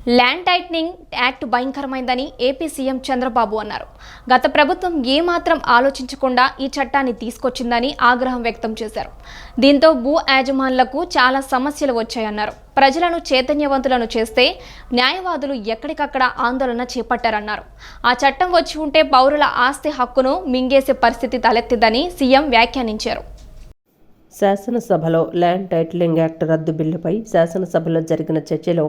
Land titling act భయంకరమైందని AP CM Chandrababu అన్నారు. గత ప్రభుత్వం ఏమాత్రం ఆలోచించకుండా ఈ చట్టాన్ని తీసుకొచ్చిందని ఆగ్రహం వ్యక్తం చేశారు. దీంతో భూ యాజమానులకు చాలా సమస్యలు వచ్చాయన్నారు. ప్రజలను చైతన్యవంతులను చేస్తే న్యాయవాదులు ఎక్కడికక్కడ ఆందోళన చేపట్టారన్నారు. ఆ చట్టం వచ్చి ఉంటే పౌరుల ఆస్తి హక్కును మింగేసే పరిస్థితి తలెత్తిందని సీఎం వ్యాఖ్యానించారు. శాసనసభలో ల్యాండ్ టైటిలింగ్ యాక్ట్ రద్దు బిల్లుపై శాసనసభలో జరిగిన చర్చలో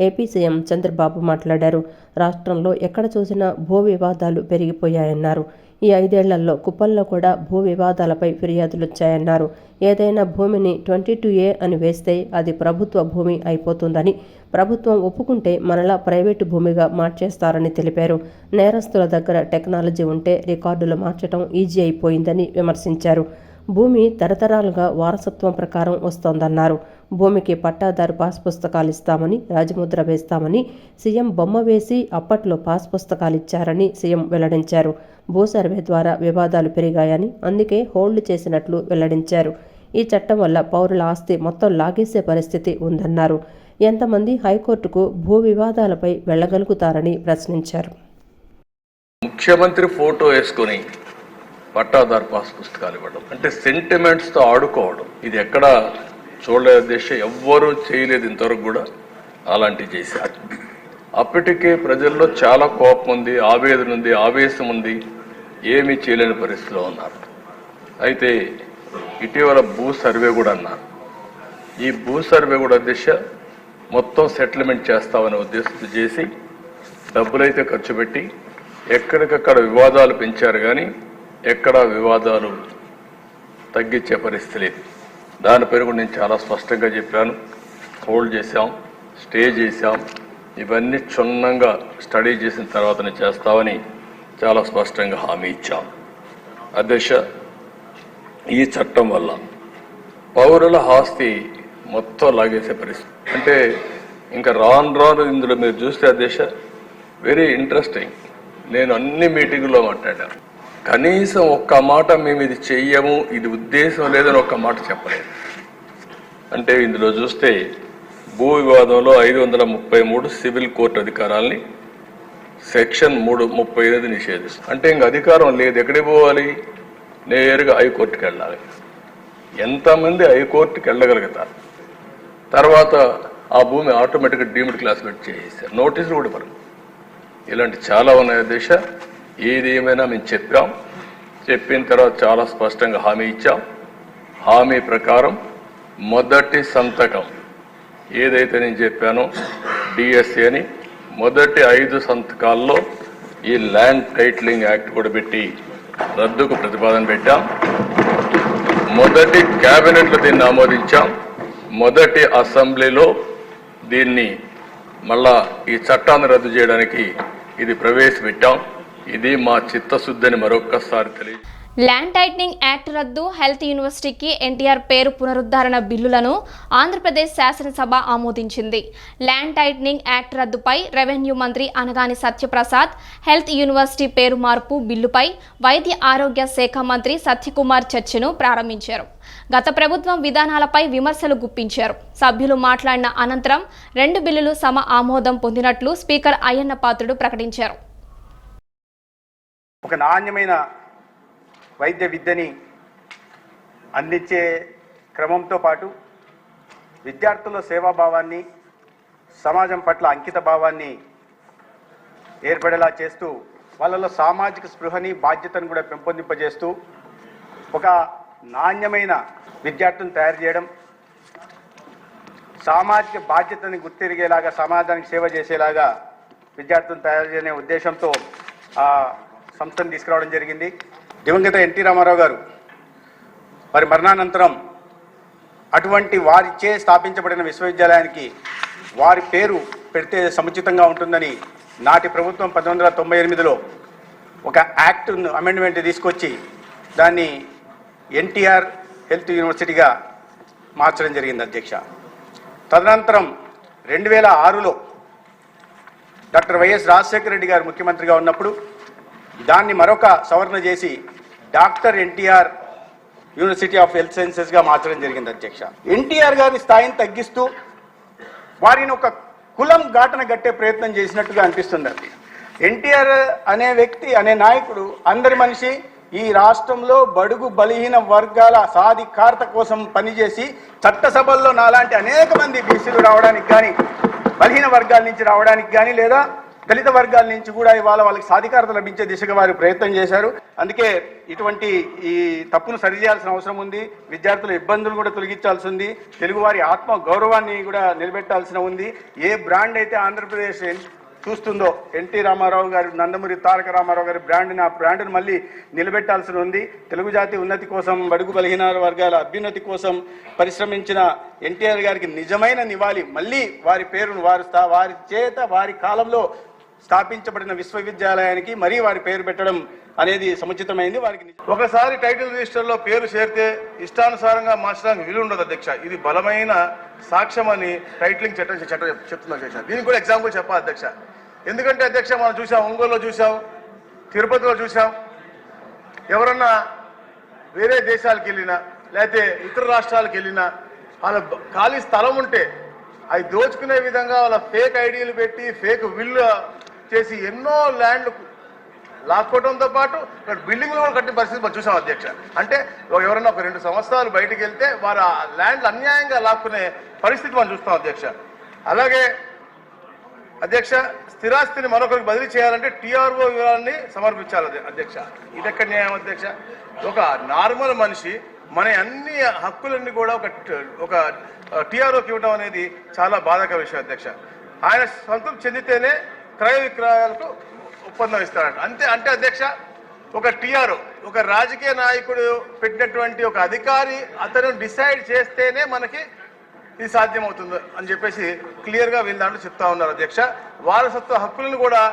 ఏపీ సీఎం చంద్రబాబు మాట్లాడారు. రాష్ట్రంలో ఎక్కడ చూసినా భూ వివాదాలు పెరిగిపోయాయన్నారు. ఈ 5 ఏళ్లలో కుప్పంలో కూడా భూ వివాదాలపై ఫిర్యాదులొచ్చాయన్నారు. ఏదైనా భూమిని 22A అని వేస్తే అది ప్రభుత్వ భూమి అయిపోతుందని, ప్రభుత్వం ఒప్పుకుంటే మనలా ప్రైవేటు భూమిగా మార్చేస్తారని తెలిపారు. నేరస్తుల దగ్గర టెక్నాలజీ ఉంటే రికార్డులు మార్చడం ఈజీ అయిపోయిందని విమర్శించారు. భూమి తరతరాలుగా వారసత్వం ప్రకారం వస్తోందన్నారు. భూమికి పట్టాదారు పాస్ పుస్తకాలు ఇస్తామని, రాజముద్ర వేస్తామని సీఎం బొమ్మ వేసి అప్పట్లో పాస్ పుస్తకాలు ఇచ్చారని సీఎం వెల్లడించారు. భూ సర్వే ద్వారా వివాదాలు పెరిగాయని, అందుకే హోల్డ్ చేసినట్లు వెల్లడించారు. ఈ చట్టం వల్ల పౌరుల ఆస్తి మొత్తం లాగేసే పరిస్థితి ఉందన్నారు. ఎంతమంది హైకోర్టుకు భూ వివాదాలపై వెళ్లగలుగుతారని ప్రశ్నించారు. ముఖ్యమంత్రి ఫోటో వేసుకొని పట్టాదారు పాస్ పుస్తకాలు ఇవ్వడం అంటే సెంటిమెంట్స్తో ఆడుకోవడం, ఇది ఎక్కడ చూడలేదు దేశం, ఎవ్వరూ చేయలేదు ఇంతవరకు కూడా. అలాంటివి చేశారు. అప్పటికే ప్రజల్లో చాలా కోపం ఉంది, ఆవేదన ఉంది, ఆవేశం ఉంది, ఏమీ చేయలేని పరిస్థితిలో ఉన్నారు. అయితే ఇటీవల భూ సర్వే కూడా అన్నారు. ఈ భూ సర్వే కూడా దిశ మొత్తం సెటిల్మెంట్ చేస్తామనే ఉద్దేశంతో చేసి డబ్బులైతే ఖర్చు పెట్టి ఎక్కడికక్కడ వివాదాలు పెంచారు, కానీ ఎక్కడా వివాదాలు తగ్గించే పరిస్థితి లేదు. దానిపైన కూడా నేను చాలా స్పష్టంగా చెప్పాను. హోల్డ్ చేశాం, స్టే చేశాం, ఇవన్నీ క్షుణ్ణంగా స్టడీ చేసిన తర్వాతనే చేస్తామని చాలా స్పష్టంగా హామీ ఇచ్చాం. అధ్యక్ష, ఈ చట్టం వల్ల పౌరుల ఆస్తి మొత్తం లాగేసే పరిస్థితి అంటే ఇంకా రాను ఇందులో మీరు చూస్తే అధ్యక్ష వెరీ ఇంట్రెస్టింగ్. నేను అన్ని మీటింగుల్లో మాట్లాడాను. కనీసం ఒక్క మాట మేము ఇది చెయ్యము, ఇది ఉద్దేశం లేదని ఒక్క మాట చెప్పలేదు. అంటే ఇందులో చూస్తే భూ వివాదంలో 533 సివిల్ కోర్టు అధికారాలని సెక్షన్ 338 నిషేధిస్తుంది. అంటే ఇంక అధికారం లేదు, ఎక్కడికి పోవాలి? నేరుగా హైకోర్టుకి వెళ్ళాలి. ఎంతమంది హైకోర్టుకి వెళ్ళగలుగుతారు? తర్వాత ఆ భూమి ఆటోమేటిక్గా డీమ్డ్ క్లాసిఫైడ్ చేసేసారు, నోటీసులు కూడా పడదు. ఇలాంటి చాలా ఉన్నాయి దేశ. ఏది ఏమైనా మేము చెప్పిన తర్వాత చాలా స్పష్టంగా హామీ ఇచ్చాం. హామీ ప్రకారం మొదటి సంతకం ఏదైతే నేను చెప్పానో డిఎస్సి అని, మొదటి 5 సంతకాల్లో ఈ ల్యాండ్ టైటిలింగ్ యాక్ట్ కూడా పెట్టి రద్దుకు ప్రతిపాదన పెట్టాం. మొదటి క్యాబినెట్లో దీన్ని ఆమోదించాం. మొదటి అసెంబ్లీలో దీన్ని మళ్ళా ఈ చట్టాన్ని రద్దు చేయడానికి ఇది ప్రవేశపెట్టాం. ఇది మా చిత్తశుద్ధిని మరొక్కసారి తెలియదు. ల్యాండ్ టైట్నింగ్ యాక్ట్ రద్దు, హెల్త్ యూనివర్సిటీకి ఎన్టీఆర్ పేరు పునరుద్ధరణ బిల్లులను ఆంధ్రప్రదేశ్ శాసనసభ ఆమోదించింది. ల్యాండ్ టైట్నింగ్ యాక్ట్ రద్దుపై రెవెన్యూ మంత్రి అనగాని సత్యప్రసాద్, హెల్త్ యూనివర్సిటీ పేరు మార్పు బిల్లుపై వైద్య ఆరోగ్య శాఖ మంత్రి సత్యకుమార్ చర్చను ప్రారంభించారు. గత ప్రభుత్వం విధానాలపై విమర్శలు గుప్పించారు. సభ్యులు మాట్లాడిన అనంతరం 2 బిల్లులు సమ ఆమోదం పొందినట్లు స్పీకర్ అయ్యన్న పాత్రుడు ప్రకటించారు. ఒక నాణ్యమైన వైద్య విద్యని అందించే క్రమంతో పాటు విద్యార్థుల సేవాభావాన్ని, సమాజం పట్ల అంకిత భావాన్ని ఏర్పడేలా చేస్తూ వాళ్ళలో సామాజిక స్పృహని, బాధ్యతను కూడా పెంపొందింపజేస్తూ ఒక నాణ్యమైన విద్యార్థులను తయారు చేయడం, సామాజిక బాధ్యతని గుర్తిరిగేలాగా, సమాజానికి సేవ చేసేలాగా విద్యార్థులను తయారు చేసే ఉద్దేశంతో ఆ సంస్థను తీసుకురావడం జరిగింది. దివంగత ఎన్టీ రామారావు గారు వారి మరణానంతరం అటువంటి వారిచే స్థాపించబడిన విశ్వవిద్యాలయానికి వారి పేరు పెడితే సముచితంగా ఉంటుందని నాటి ప్రభుత్వం 1998లో ఒక యాక్ట్ అమెండ్మెంట్ తీసుకొచ్చి దాన్ని ఎన్టీఆర్ హెల్త్ యూనివర్సిటీగా మార్చడం జరిగింది అధ్యక్ష. తదనంతరం 2006లో డాక్టర్ వైఎస్ రాజశేఖర రెడ్డి గారు ముఖ్యమంత్రిగా ఉన్నప్పుడు దాన్ని మరొక సవరణ చేసి doctor NTR university of health సైన్సెస్గా మార్చడం జరిగింది అధ్యక్ష. ఎన్టీఆర్ గారి స్థాయిని తగ్గిస్తూ వారిని ఒక కులం ఘాటన గట్టే ప్రయత్నం చేసినట్టుగా అనిపిస్తుంది. అది ఎన్టీఆర్ అనే వ్యక్తి, అనే నాయకుడు అందరి మనిషి. ఈ రాష్ట్రంలో బడుగు బలహీన వర్గాల సాధికారత కోసం పనిచేసి చట్టసభల్లో నాలాంటి అనేక మంది బీసీలు రావడానికి కానీ, బలహీన వర్గాల నుంచి రావడానికి కానీ, లేదా దళిత వర్గాల నుంచి కూడా ఇవాళ వాళ్ళకి సాధికారత లభించే దిశగా వారు ప్రయత్నం చేశారు. అందుకే ఇటువంటి ఈ తప్పును సరిచేయాల్సిన అవసరం ఉంది. విద్యార్థుల ఇబ్బందులు కూడా తొలగించాల్సి ఉంది. తెలుగువారి ఆత్మ గౌరవాన్ని కూడా నిలబెట్టాల్సిన ఉంది. ఏ బ్రాండ్ అయితే ఆంధ్రప్రదేశ్ చూస్తుందో, ఎన్టీ రామారావు గారి, నందమూరి తారక రామారావు గారి బ్రాండ్ని, ఆ బ్రాండ్ను మళ్ళీ నిలబెట్టాల్సి ఉంది. తెలుగు జాతి ఉన్నతి కోసం, బడుగు బలహీన వర్గాల అభ్యున్నతి కోసం పరిశ్రమించిన ఎన్టీఆర్ గారికి నిజమైన నివాళి. మళ్ళీ వారి పేరును వారి చేత వారి కాలంలో స్థాపించబడిన విశ్వవిద్యాలయానికి మరీ వారి పేరు పెట్టడం అనేది సముచితమైంది. వారికి ఒకసారి టైటిల్ రిజిస్టర్లో పేరు చేరితే ఇష్టానుసారంగా మార్చడానికి వీలు ఉండదు అధ్యక్ష. ఇది బలమైన సాక్ష్యం అని టైటిలింగ్ చట్టం చెప్తున్నా అధ్యక్ష. దీనికి కూడా ఎగ్జాంపుల్ చెప్పాలి అధ్యక్ష. ఎందుకంటే అధ్యక్ష, మనం చూసాం, ఒంగోలులో చూసాం, తిరుపతిలో చూసాం. ఎవరన్నా వేరే దేశాలకు వెళ్ళినా, లేకపోతే ఇతర రాష్ట్రాలకు వెళ్ళినా, వాళ్ళ ఖాళీ స్థలం ఉంటే అవి దోచుకునే విధంగా వాళ్ళ ఫేక్ ఐడీలు పెట్టి, ఫేక్ విల్లు చేసి ఎన్నో ల్యాండ్లు లాక్కోవడంతో పాటు బిల్డింగ్లు కూడా కట్టిన పరిస్థితి మనం చూసాం అధ్యక్ష. అంటే ఎవరైనా ఒక 2 సంవత్సరాలు బయటికి వెళ్తే వారు ఆ ల్యాండ్లు అన్యాయంగా లాక్కునే పరిస్థితి మనం చూస్తాం అధ్యక్ష. అలాగే అధ్యక్ష, స్థిరాస్తిని మరొకరికి బదిలీ చేయాలంటే టీఆర్ఓ వివరాన్ని సమర్పించాలి అధ్యక్ష. ఇది ఎక్కడ న్యాయం అధ్యక్ష? ఒక నార్మల్ మనిషి మన అన్ని హక్కులన్నీ కూడా ఒక టీఆర్ఓకి ఇవ్వడం అనేది చాలా బాధాకర విషయం అధ్యక్ష. ఆయన సంతృప్తి చెందితేనే క్రయ విక్రయాలకు ఒప్పందం ఇస్తారంట. అంటే అధ్యక్ష, ఒక టీఆర్ఓ, ఒక రాజకీయ నాయకుడు పెట్టినటువంటి ఒక అధికారి అతను డిసైడ్ చేస్తేనే మనకి ఇది సాధ్యమవుతుంది అని చెప్పేసి క్లియర్గా వీళ్ళ దాంట్లో చెప్తా ఉన్నారు అధ్యక్ష. వారసత్వ హక్కులను కూడా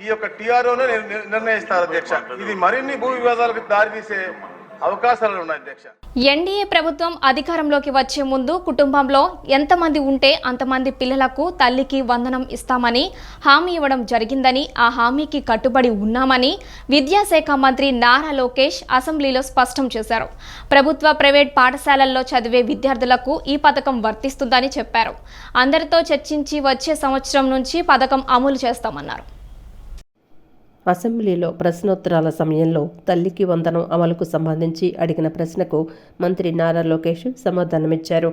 ఈ యొక్క టీఆర్ఓనే నిర్ణయిస్తారు అధ్యక్ష. ఇది మరిన్ని భూ వివాదాలకు దారితీసే అవకాశాలు ఉన్నాయి అధ్యక్ష. ఎన్డీఏ ప్రభుత్వం అధికారంలోకి వచ్చే ముందు కుటుంబంలో ఎంతమంది ఉంటే అంతమంది పిల్లలకు తల్లికి వందనం ఇస్తామని హామీ ఇవ్వడం జరిగిందని, ఆ హామీకి కట్టుబడి ఉన్నామని విద్యాశాఖ మంత్రి నారా లోకేష్ అసెంబ్లీలో స్పష్టం చేశారు. ప్రభుత్వ, ప్రైవేట్ పాఠశాలల్లో చదివే విద్యార్థులకు ఈ పథకం వర్తిస్తుందని చెప్పారు. అందరితో చర్చించి వచ్చే సంవత్సరం నుంచి పథకం అమలు చేస్తామన్నారు. అసెంబ్లీలో ప్రశ్నోత్తరాల సమయంలో తల్లికి వందనం అమలుకు సంబంధించి అడిగిన ప్రశ్నకు మంత్రి నారా లోకేష్ సమాధానమిచ్చారు.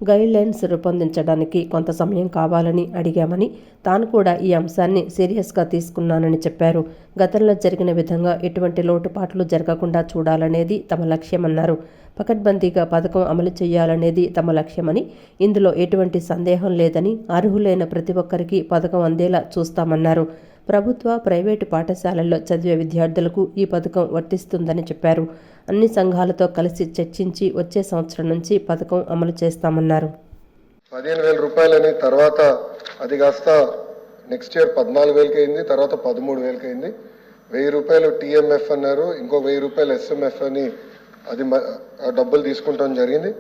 గైడ్లైన్స్ రూపొందించడానికి కొంత సమయం కావాలని అడిగామని, తాను కూడా ఈ అంశాన్ని సీరియస్గా తీసుకున్నానని చెప్పారు. గతంలో జరిగిన విధంగా ఎటువంటి లోటుపాట్లు జరగకుండా చూడాలనేది తమ లక్ష్యమన్నారు. పకడ్బందీగా పథకం అమలు చేయాలనేది తమ లక్ష్యమని, ఇందులో ఎటువంటి సందేహం లేదని, అర్హులైన ప్రతి ఒక్కరికి పథకం అందేలా చూస్తామన్నారు. ప్రభుత్వ, ప్రైవేటు పాఠశాలల్లో చదివే విద్యార్థులకు ఈ పథకం వర్తిస్తుందని చెప్పారు. అన్ని సంఘాలతో కలిసి చర్చించి వచ్చే సంవత్సరం నుంచి పథకం అమలు చేస్తామన్నారు. 15,000 రూపాయలని, తర్వాత అది కాస్త నెక్స్ట్ ఇయర్ 14,000కి అయింది, తర్వాత 13,000కి అయింది. 1,000 రూపాయలు టీఎంఎఫ్ అన్నారు, ఇంకో 1,000 రూపాయలు ఎస్ఎంఎఫ్ అని అది డబ్బులు తీసుకుంటాం జరిగింది.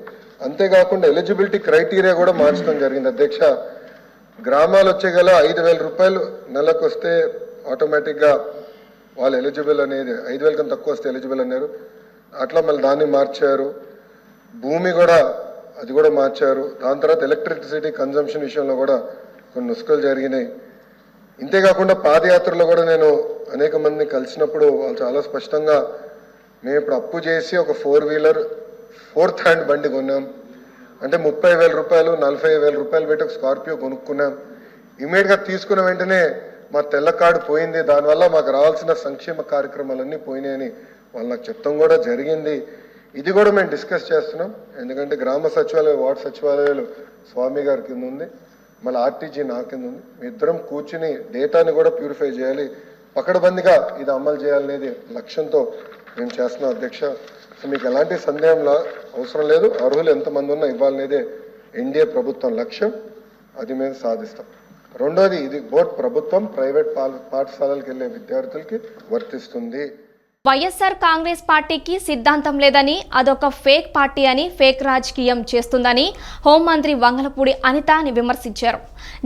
అంతేకాకుండా ఎలిజిబిలిటీ క్రైటీరియా కూడా మార్చడం జరిగింది అధ్యక్ష. గ్రామాలు వచ్చే గల 5,000 రూపాయలు నెలకు వస్తే ఆటోమేటిక్గా వాళ్ళు ఎలిజిబుల్ అనేది, 5,000 కన్నా తక్కువ వస్తే ఎలిజిబుల్ అన్నారు. అట్లా మళ్ళీ దాన్ని మార్చారు. భూమి కూడా అది కూడా మార్చారు. దాని తర్వాత ఎలక్ట్రిసిటీ కన్జంప్షన్ విషయంలో కూడా కొన్ని నుస్ఖలు జరిగినాయి. ఇంతేకాకుండా పాదయాత్రలో కూడా నేను అనేక మందిని కలిసినప్పుడు వాళ్ళు చాలా స్పష్టంగా, మేము ఇప్పుడు అప్పు చేసి ఒక 4 వీలర్ 4th హ్యాండ్ బండి కొన్నాం అంటే 30,000 రూపాయలు, 40,000 రూపాయలు పెట్టి ఒక స్కార్పియో కొనుక్కున్నాం. ఇమీడియట్గా తీసుకున్న వెంటనే మా తెల్ల కార్డు పోయింది, దానివల్ల మాకు రావాల్సిన సంక్షేమ కార్యక్రమాలన్నీ పోయినాయని వాళ్ళు నాకు చెప్తాం కూడా జరిగింది. ఇది కూడా మేము డిస్కస్ చేస్తున్నాం. ఎందుకంటే గ్రామ సచివాలయం, వార్డు సచివాలయాలు స్వామి గారి కింద ఉంది, మళ్ళీ ఆర్టీజీ నా కింద ఉంది. మీ ఇద్దరం కూర్చుని డేటాని కూడా ప్యూరిఫై చేయాలి, పకడ్బందీగా ఇది అమలు చేయాలనేది లక్ష్యంతో మేము చేస్తున్నాం అధ్యక్ష. సో మీకు ఎలాంటి సందేహంలా అవసరం లేదు. అర్హులు ఎంతమంది ఉన్నా ఇవ్వాలనేదే ఎన్డీఏ ప్రభుత్వం లక్ష్యం, అది మేము సాధిస్తాం. రెండోది, ఇది బోత్ ప్రభుత్వం, ప్రైవేట్ పాఠశాలలకు వెళ్ళే విద్యార్థులకి వర్తిస్తుంది. వైఎస్ఆర్ కాంగ్రెస్ పార్టీకి సిద్ధాంతం లేదని, అదొక ఫేక్ పార్టీ అని, ఫేక్ రాజకీయం చేస్తుందని హోంమంత్రి వంగలపూడి అనితని విమర్శించారు.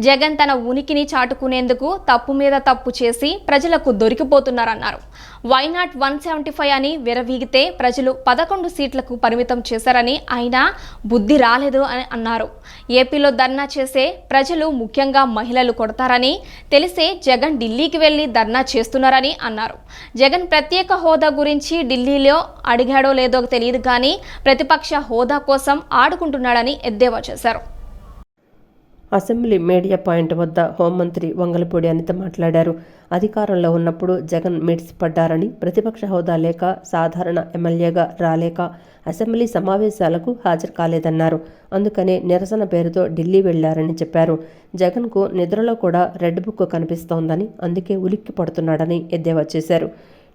జగన్ తన ఉనికిని చాటుకునేందుకు తప్పు మీద తప్పు చేసి ప్రజలకు దొరికిపోతున్నారన్నారు. వైనాట్ 175 అని విరవీగితే ప్రజలు 11 సీట్లకు పరిమితం చేశారని, అయినా బుద్ధి రాలేదు అని అన్నారు. ఏపీలో ధర్నా చేసే ప్రజలు ముఖ్యంగా మహిళలు కొడతారని తెలిసే జగన్ ఢిల్లీకి వెళ్లి ధర్నా చేస్తున్నారని అన్నారు. జగన్ ప్రత్యేక హోదా గురించి ఢిల్లీలో అడిగాడో లేదో తెలియదు కానీ ప్రతిపక్ష హోదా కోసం ఆడుకుంటున్నాడని ఎద్దేవా చేశారు. అసెంబ్లీ మీడియా పాయింట్ వద్ద హోంమంత్రి వంగలపూడి అనిత మాట్లాడారు. అధికారంలో ఉన్నప్పుడు జగన్ మిడిసిపడ్డారని, ప్రతిపక్ష హోదా లేక సాధారణ ఎమ్మెల్యేగా రాలేక అసెంబ్లీ సమావేశాలకు హాజరు కాలేదన్నారు. అందుకనే నిరసన పేరుతో ఢిల్లీ వెళ్లారని చెప్పారు. జగన్కు నిద్రలో కూడా రెడ్ బుక్ కనిపిస్తోందని, అందుకే ఉలిక్కి పడుతున్నాడని ఎద్దేవా చేశారు.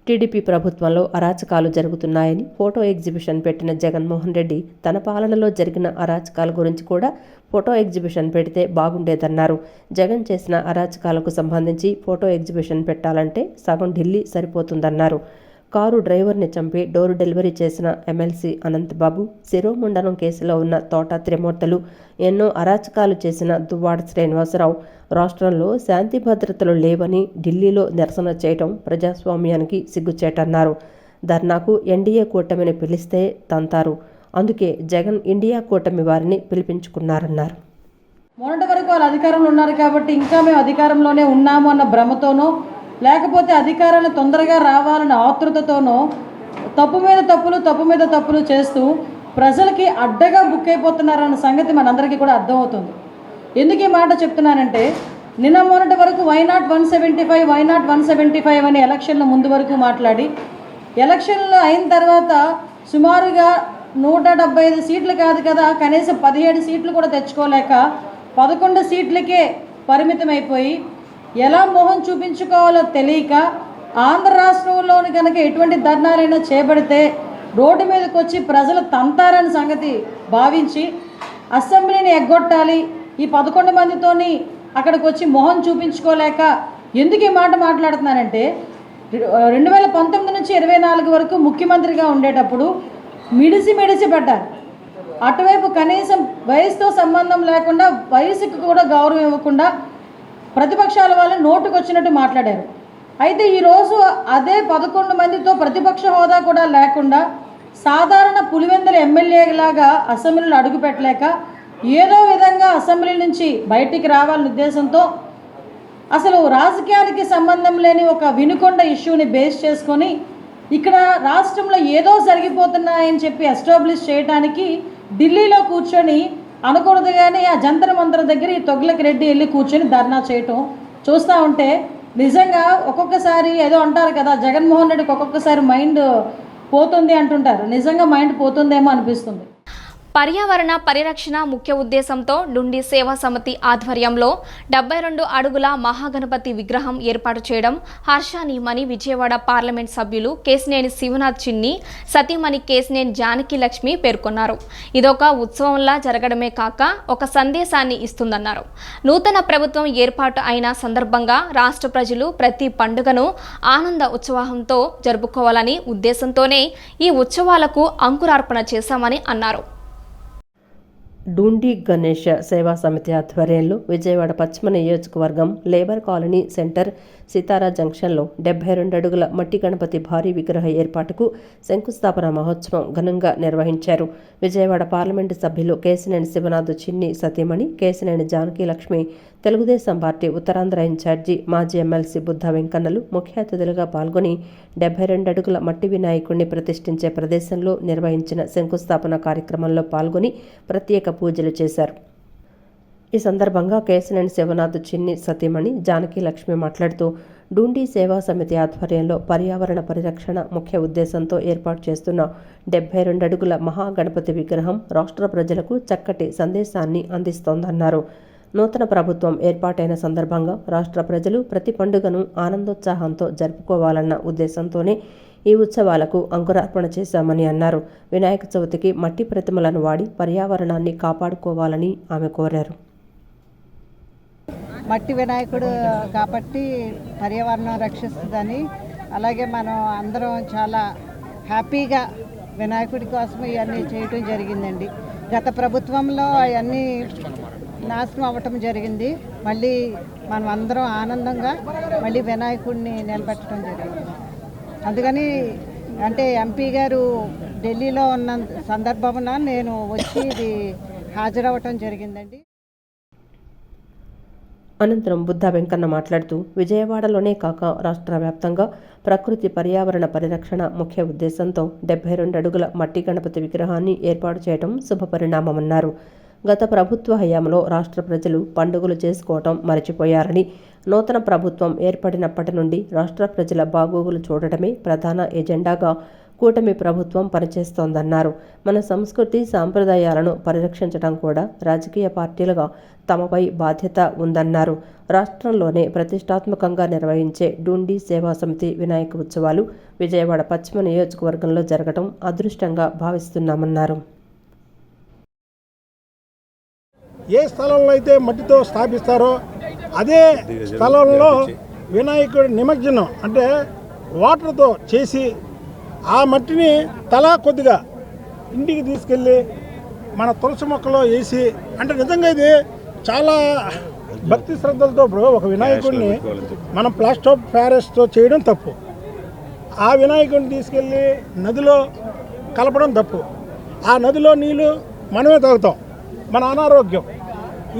టీడీపీ ప్రభుత్వంలో అరాచకాలు జరుగుతున్నాయని ఫోటో ఎగ్జిబిషన్ పెట్టిన జగన్మోహన్ రెడ్డి తన పాలనలో జరిగిన అరాచకాల గురించి కూడా ఫోటో ఎగ్జిబిషన్ పెడితే బాగుండేదన్నారు. జగన్ చేసిన అరాచకాలకు సంబంధించి ఫోటో ఎగ్జిబిషన్ పెట్టాలంటే సగం ఢిల్లీ సరిపోతుందన్నారు. కారు డ్రైవర్ని చంపి డోర్ డెలివరీ చేసిన ఎమ్మెల్సీ అనంతబాబు, శిరోముండనం కేసులో ఉన్న తోట త్రిమూర్తులు, ఎన్నో అరాచకాలు చేసిన దువ్వాడ శ్రీనివాసరావు రాష్ట్రంలో శాంతి భద్రతలు లేవని ఢిల్లీలో నిరసన చేయటం ప్రజాస్వామ్యానికి సిగ్గుచేటన్నారు. ధర్నాకు ఎన్డీఏ కూటమిని పిలిస్తే తంతారు. అందుకే జగన్ ఇండియా కూటమి వారిని పిలిపించుకున్నారన్నారు. మొన్నటి వరకు వాళ్ళు అధికారంలో ఉన్నారు కాబట్టి ఇంకా మేము అధికారంలోనే ఉన్నాము అన్న భ్రమతోనో, లేకపోతే అధికారాలు తొందరగా రావాలన్న ఆతృతతోనో తప్పు మీద తప్పులు చేస్తూ ప్రజలకి అడ్డగా బుక్ అయిపోతున్నారన్న సంగతి మనందరికీ కూడా అర్థమవుతుంది. ఎందుకు ఈ మాట చెప్తున్నానంటే, నిన్న మొన్నటి వరకు వైనాట్ 175 అని ఎలక్షన్ల ముందు వరకు మాట్లాడి, ఎలక్షన్లు అయిన తర్వాత సుమారుగా 175 సీట్లు కాదు కదా, కనీసం 17 సీట్లు కూడా తెచ్చుకోలేక 11 సీట్లకే పరిమితమైపోయి ఎలా మొహం చూపించుకోవాలో తెలియక, ఆంధ్ర రాష్ట్రంలోని కనుక ఎటువంటి ధర్నాలైనా చేపడితే రోడ్డు మీదకి వచ్చి ప్రజలు తంతారని సంగతి భావించి అసెంబ్లీని ఎగ్గొట్టాలి, ఈ 11 మందితోని అక్కడికి వచ్చి మొహం చూపించుకోలేక ఎందుకు ఈ మాట మాట్లాడుతున్నానంటే, 2019 నుంచి 24 వరకు ముఖ్యమంత్రిగా ఉండేటప్పుడు మిడిసి పడ్డారు. అటువైపు కనీసం వయసుతో సంబంధం లేకుండా, వయసుకు కూడా గౌరవం ఇవ్వకుండా ప్రతిపక్షాల వాళ్ళు నోటుకు వచ్చినట్టు మాట్లాడారు. అయితే ఈరోజు అదే 11 మందితో ప్రతిపక్ష హోదా కూడా లేకుండా సాధారణ పులివెందుల ఎమ్మెల్యేలాగా అసెంబ్లీలో అడుగు పెట్టలేక ఏదో విధంగా అసెంబ్లీ నుంచి బయటికి రావాలనే ఉద్దేశంతో అసలు రాజకీయానికి సంబంధం లేని ఒక వినుకొండ ఇష్యూని బేస్ చేసుకొని ఇక్కడ రాష్ట్రంలో ఏదో జరిగిపోతున్నాయని చెప్పి ఎస్టాబ్లిష్ చేయడానికి ఢిల్లీలో కూర్చొని అనకూడదు కానీ ఆ జంతర్ మంతర్ దగ్గర ఈ తొగ్లకి రెడ్డి వెళ్ళి కూర్చొని ధర్నా చేయటం చూస్తూ ఉంటే నిజంగా ఒక్కొక్కసారి ఏదో అంటారు కదా, జగన్మోహన్ రెడ్డికి ఒక్కొక్కసారి మైండ్ పోతుంది అంటుంటారు. నిజంగా మైండ్ పోతుందేమో అనిపిస్తుంది. పర్యావరణ పరిరక్షణ ముఖ్య ఉద్దేశంతో డుండి సేవా సమితి ఆధ్వర్యంలో 72 అడుగుల మహాగణపతి విగ్రహం ఏర్పాటు చేయడం హర్షణీయమని విజయవాడ పార్లమెంట్ సభ్యులు కేశినేని శివనాథ్ చిన్ని, సతీమణి కేశినేని జానకి లక్ష్మి పేర్కొన్నారు. ఇదొక ఉత్సవంలా జరగడమే కాక ఒక సందేశాన్ని ఇస్తుందన్నారు. నూతన ప్రభుత్వం ఏర్పాటు అయిన సందర్భంగా రాష్ట్ర ప్రజలు ప్రతి పండుగను ఆనంద ఉత్సవంతో జరుపుకోవాలని ఉద్దేశంతోనే ఈ ఉత్సవాలకు అంకురార్పణ చేశామని అన్నారు. డూండి గణేష సేవా సమితి ఆధ్వర్యంలో విజయవాడ పశ్చిమ నియోజకవర్గం లేబర్ కాలనీ సెంటర్ సితారా జంక్షన్లో 72 అడుగుల మట్టి గణపతి భారీ విగ్రహ ఏర్పాటుకు శంకుస్థాపన మహోత్సవం ఘనంగా నిర్వహించారు. విజయవాడ పార్లమెంటు సభ్యులు కేశినేని శివనాథ్ చిన్ని, సతీమణి కేశినేని జానకి లక్ష్మి, తెలుగుదేశం పార్టీ ఉత్తరాంధ్ర ఇన్ఛార్జి మాజీ ఎమ్మెల్సీ బుద్ధ వెంకన్నలు ముఖ్య అతిథులుగా పాల్గొని 72 అడుగుల మట్టి వినాయకుడిని ప్రతిష్ఠించే ప్రదేశంలో నిర్వహించిన శంకుస్థాపన కార్యక్రమంలో పాల్గొని ప్రత్యేక పూజలు చేశారు. ఈ సందర్భంగా కేశినేని శివనాథ్ చిన్ని, సతీమణి జానకి లక్ష్మి మాట్లాడుతూ, డూండి సేవా సమితి ఆధ్వర్యంలో పర్యావరణ పరిరక్షణ ముఖ్య ఉద్దేశంతో ఏర్పాటు చేస్తున్న 72 అడుగుల మహాగణపతి విగ్రహం రాష్ట్ర ప్రజలకు చక్కటి సందేశాన్ని అందిస్తోందన్నారు. నూతన ప్రభుత్వం ఏర్పాటైన సందర్భంగా రాష్ట్ర ప్రజలు ప్రతి పండుగను ఆనందోత్సాహంతో జరుపుకోవాలన్న ఉద్దేశంతోనే ఈ ఉత్సవాలకు అంకురార్పణ చేశామని అన్నారు. వినాయక చవితికి మట్టి ప్రతిమలను వాడి పర్యావరణాన్ని కాపాడుకోవాలని ఆమె కోరారు. మట్టి వినాయకుడు కాబట్టి పర్యావరణం రక్షిస్తుందని, అలాగే మనం అందరం చాలా హ్యాపీగా వినాయకుడి కోసం ఇవన్నీ చేయటం జరిగిందండి. గత ప్రభుత్వంలో అవన్నీ నాశనం అవ్వటం జరిగింది. మళ్ళీ మనం అందరం ఆనందంగా మళ్ళీ వినాయకుడిని నిలబెట్టడం జరిగింది. అందుకని అంటే ఎంపీ గారు ఢిల్లీలో ఉన్న సందర్భమున నేను వచ్చి ఇది హాజరవ్వటం జరిగిందండి. అనంతరం బుద్ధా వెంకన్న మాట్లాడుతూ విజయవాడలోనే కాక రాష్ట్ర వ్యాప్తంగా ప్రకృతి పర్యావరణ పరిరక్షణ ముఖ్య ఉద్దేశంతో 72 అడుగుల మట్టి గణపతి విగ్రహాన్ని ఏర్పాటు చేయడం శుభపరిణామమన్నారు. గత ప్రభుత్వ హయాంలో రాష్ట్ర ప్రజలు పండుగలు చేసుకోవటం మరచిపోయారని, నూతన ప్రభుత్వం ఏర్పడినప్పటి నుండి రాష్ట్ర ప్రజల బాగోగులు చూడటమే ప్రధాన ఎజెండాగా కూటమి ప్రభుత్వం పనిచేస్తోందన్నారు. మన సంస్కృతి సాంప్రదాయాలను పరిరక్షించడం కూడా రాజకీయ పార్టీలుగా తమపై బాధ్యత ఉందన్నారు. రాష్ట్రంలోనే ప్రతిష్టాత్మకంగా నిర్వహించే డూండి సేవా సమితి వినాయక ఉత్సవాలు విజయవాడ పశ్చిమ నియోజకవర్గంలో జరగడం అదృష్టంగా భావిస్తున్నామన్నారు. ఏ స్థలంలో అయితే మట్టితో స్థాపిస్తారో అదే స్థలంలో వినాయకుడి నిమజ్జనం అంటే వాటర్తో చేసి ఆ మట్టిని తలా కొద్దిగా ఇంటికి తీసుకెళ్ళి మన తులసి మొక్కలో వేసి, అంటే నిజంగా ఇది చాలా భక్తి శ్రద్ధలతో ఒక వినాయకుడిని మనం ప్లాస్టర్ ఆఫ్ ప్యారిస్తో చేయడం తప్పు. ఆ వినాయకుడిని తీసుకెళ్ళి నదిలో కలపడం తప్పు. ఆ నదిలో నీళ్ళు మనమే తాగుతాం, మన అనారోగ్యం.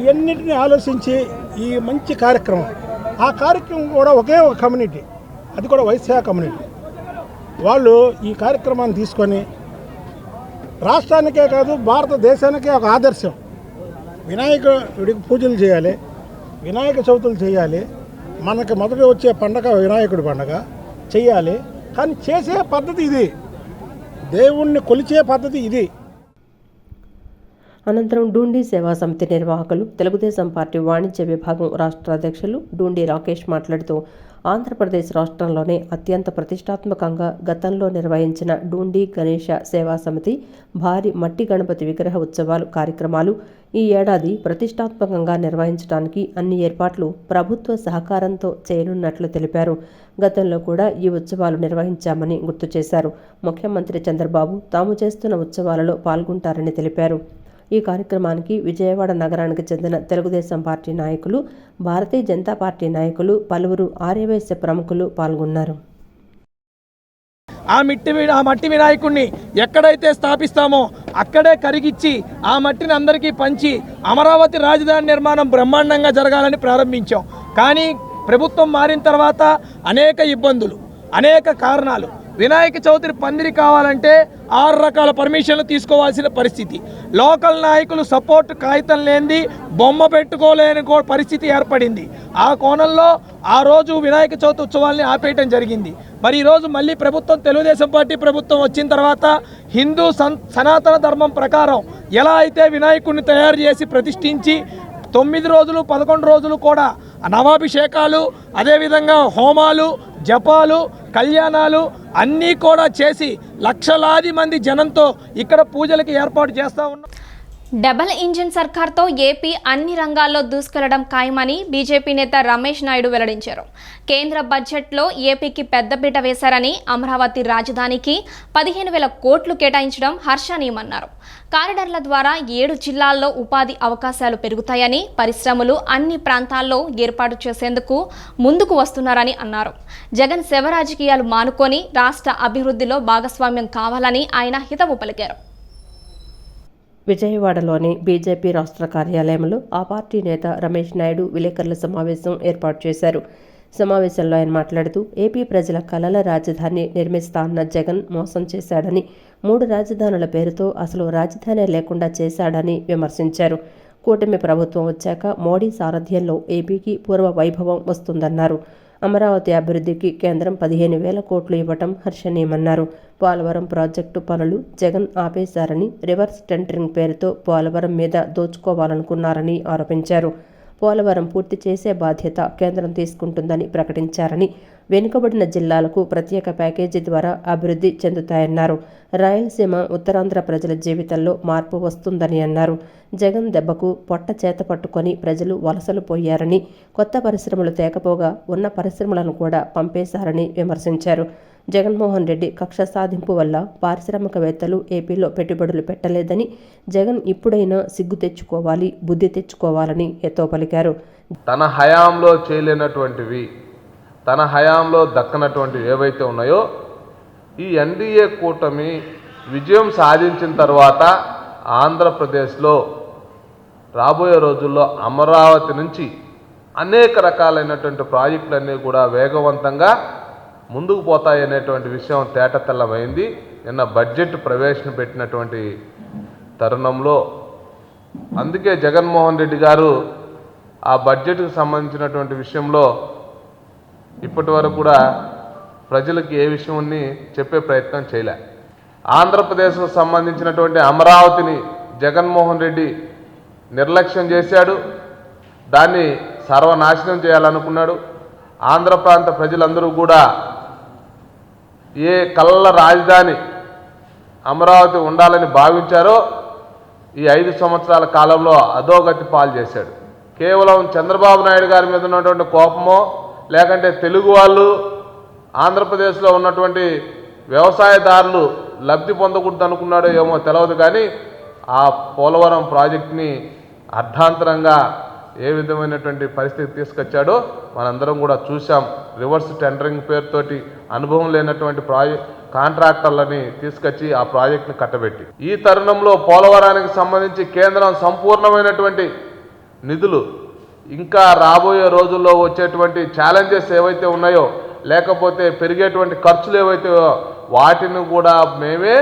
ఇవన్నిటిని ఆలోచించి ఈ మంచి కార్యక్రమం, ఆ కార్యక్రమం కూడా ఒకే ఒక కమ్యూనిటీ, అది కూడా వైశ్య కమ్యూనిటీ వాళ్ళు ఈ కార్యక్రమాన్ని తీసుకొని రాష్ట్రానికే కాదు భారతదేశానికే ఒక ఆదర్శం. వినాయకుడికి పూజలు చేయాలి, వినాయక చవితులు చేయాలి, మనకి మొదట వచ్చే పండగ వినాయకుడి పండగ చేయాలి. కానీ చేసే పద్ధతి ఇది, దేవుణ్ణి కొలిచే పద్ధతి ఇది. అనంతరం డూండి సేవా సమితి నిర్వాహకులు తెలుగుదేశం పార్టీ వాణిజ్య విభాగం రాష్ట్ర అధ్యక్షులు డూండి రాకేష్ మాట్లాడుతూ ఆంధ్రప్రదేశ్ రాష్ట్రంలోనే అత్యంత ప్రతిష్టాత్మకంగా గతంలో నిర్వహించిన డూండి గణేష సేవా సమితి భారీ మట్టి గణపతి విగ్రహ ఉత్సవాలు కార్యక్రమాలు ఈ ఏడాది ప్రతిష్టాత్మకంగా నిర్వహించడానికి అన్ని ఏర్పాట్లు ప్రభుత్వ సహకారంతో చేయనున్నట్లు తెలిపారు. గతంలో కూడా ఈ ఉత్సవాలు నిర్వహించామని గుర్తు చేశారు. ముఖ్యమంత్రి చంద్రబాబు తాము చేస్తున్న ఉత్సవాలలో పాల్గొంటారని తెలిపారు. ఈ కార్యక్రమానికి విజయవాడ నగరానికి చెందిన తెలుగుదేశం పార్టీ నాయకులు, భారతీయ జనతా పార్టీ నాయకులు, పలువురు ఆర్యవైశ్య ప్రముఖులు పాల్గొన్నారు. ఆ మట్టి వినాయకుడిని ఎక్కడైతే స్థాపిస్తామో అక్కడే కరిగిచ్చి ఆ మట్టిని అందరికీ పంచి అమరావతి రాజధాని నిర్మాణం బ్రహ్మాండంగా జరగాలని ప్రారంభించాం. కానీ ప్రభుత్వం మారిన తర్వాత అనేక ఇబ్బందులు, అనేక కారణాలు. వినాయక చవితి పందిరి కావాలంటే 6 రకాల పర్మిషన్లు తీసుకోవాల్సిన పరిస్థితి, లోకల్ నాయకులు సపోర్ట్ కాగితం లేనిది బొమ్మ పెట్టుకోలేని పరిస్థితి ఏర్పడింది. ఆ కోణంలో ఆ రోజు వినాయక చవితి ఉత్సవాల్ని ఆపేయటం జరిగింది. మరి ఈరోజు మళ్ళీ ప్రభుత్వం, తెలుగుదేశం పార్టీ ప్రభుత్వం వచ్చిన తర్వాత హిందూ సనాతన ధర్మం ప్రకారం ఎలా అయితే వినాయకుడిని తయారు చేసి ప్రతిష్ఠించి 9 రోజులు 11 రోజులు కూడా నవాభిషేకాలు, అదేవిధంగా హోమాలు, జపాలు, కళ్యాణాలు అన్నీ కూడా చేసి లక్షలాది మంది జనంతో ఇక్కడ పూజలకి ఏర్పాటు చేస్తూ ఉన్నాం. డబల్ ఇంజిన్ సర్కార్తో ఏపీ అన్ని రంగాల్లో దూసుకెళ్లడం ఖాయమని బీజేపీ నేత రమేష్ నాయుడు వెల్లడించారు. కేంద్ర బడ్జెట్లో ఏపీకి పెద్దపీట వేశారని, అమరావతి రాజధానికి 15,000 కోట్లు కేటాయించడం హర్షణీయమన్నారు. కారిడార్ల ద్వారా 7 జిల్లాల్లో ఉపాధి అవకాశాలు పెరుగుతాయని, పరిశ్రమలు అన్ని ప్రాంతాల్లో ఏర్పాటు చేసేందుకు ముందుకు వస్తున్నారని అన్నారు. జగన్ శవ రాజకీయాలు మానుకొని రాష్ట్ర అభివృద్ధిలో భాగస్వామ్యం కావాలని ఆయన హితవు పలికారు. విజయవాడలోని బీజేపీ రాష్ట్ర కార్యాలయంలో ఆ పార్టీ నేత రమేష్ నాయుడు విలేకరుల సమావేశం ఏర్పాటు చేశారు. సమావేశంలో ఆయన మాట్లాడుతూ ఏపీ ప్రజల కలల రాజధాని నిర్మిస్తా అన్న జగన్ మోసం చేశాడని, 3 రాజధానుల పేరుతో అసలు రాజధాని లేకుండా చేశాడని విమర్శించారు. కూటమి ప్రభుత్వం వచ్చాక మోడీ సారథ్యంలో ఏపీకి పూర్వ వైభవం వస్తుందన్నారు. అమరావతి అభివృద్ధికి కేంద్రం 15,000 కోట్లు ఇవ్వటం హర్షణీయమన్నారు. పోలవరం ప్రాజెక్టు పనులు జగన్ ఆపేశారని, రివర్స్ టెండరింగ్ పేరుతో పోలవరం మీద దోచుకోవాలనుకున్నారని ఆరోపించారు. పోలవరం పూర్తి చేసే బాధ్యత కేంద్రం తీసుకుంటుందని ప్రకటించారని, వెనుకబడిన జిల్లాలకు ప్రత్యేక ప్యాకేజీ ద్వారా అభివృద్ధి చెందుతాయన్నారు. రాయలసీమ, ఉత్తరాంధ్ర ప్రజల జీవితంలో మార్పు వస్తుందని అన్నారు. జగన్ దెబ్బకు పొట్ట చేత పట్టుకొని ప్రజలు వలసలు పోయారని, కొత్త పరిశ్రమలు తేకపోగా ఉన్న పరిశ్రమలను కూడా పంపేశారని విమర్శించారు. జగన్మోహన్ రెడ్డి కక్ష సాధింపు వల్ల పారిశ్రామికవేత్తలు ఏపీలో పెట్టుబడులు పెట్టలేదని, జగన్ ఇప్పుడైనా సిగ్గు తెచ్చుకోవాలి, బుద్ధి తెచ్చుకోవాలని హితవు పలికారు. తన హయాంలో చేయలేనటువంటివి, తన హయాంలో దక్కనటువంటివి ఏవైతే ఉన్నాయో ఈ ఎన్డీఏ కూటమి విజయం సాధించిన తర్వాత ఆంధ్రప్రదేశ్లో రాబోయే రోజుల్లో అమరావతి నుంచి అనేక రకాలైనటువంటి ప్రాజెక్టులన్నీ కూడా వేగవంతంగా ముందుకు పోతాయనేటువంటి విషయం తేటతెల్లమైంది. నిన్న బడ్జెట్ ప్రవేశపెట్టినటువంటి తరుణంలో అందుకే జగన్మోహన్ రెడ్డి గారు ఆ బడ్జెట్కు సంబంధించినటువంటి విషయంలో ఇప్పటి వరకు కూడా ప్రజలకు ఏ విషయాన్ని చెప్పే ప్రయత్నం చేయలే. ఆంధ్రప్రదేశ్కు సంబంధించినటువంటి అమరావతిని జగన్మోహన్ రెడ్డి నిర్లక్ష్యం చేశాడు. దాన్ని సర్వనాశనం చేయాలనుకున్నాడు. ఆంధ్ర ప్రాంత ప్రజలందరూ కూడా ఏ కళ్ళ రాజధాని అమరావతి ఉండాలని భావించారో ఈ 5 సంవత్సరాల కాలంలో అధోగతి పాలు చేశాడు. కేవలం చంద్రబాబు నాయుడు గారి మీద ఉన్నటువంటి కోపమో లేకంటే తెలుగు వాళ్ళు ఆంధ్రప్రదేశ్లో ఉన్నటువంటి వ్యవసాయదారులు లబ్ధి పొందకూడదు అనుకున్నాడో ఏమో తెలియదు, కానీ ఆ పోలవరం ప్రాజెక్టుని అర్ధాంతరంగా ఏ విధమైనటువంటి పరిస్థితి తీసుకొచ్చాడో మనందరం కూడా చూసాం. రివర్స్ టెండరింగ్ పేరుతోటి అనుభవం లేనటువంటి కాంట్రాక్టర్లని తీసుకొచ్చి ఆ ప్రాజెక్టుని కట్టబెట్టి ఈ తరుణంలో పోలవరానికి సంబంధించి కేంద్రం సంపూర్ణమైనటువంటి నిధులు ఇంకా రాబోయే రోజుల్లో వచ్చేటువంటి ఛాలెంజెస్ ఏవైతే ఉన్నాయో లేకపోతే పెరిగేటువంటి ఖర్చులు ఏవైతే వాటిని కూడా మేమే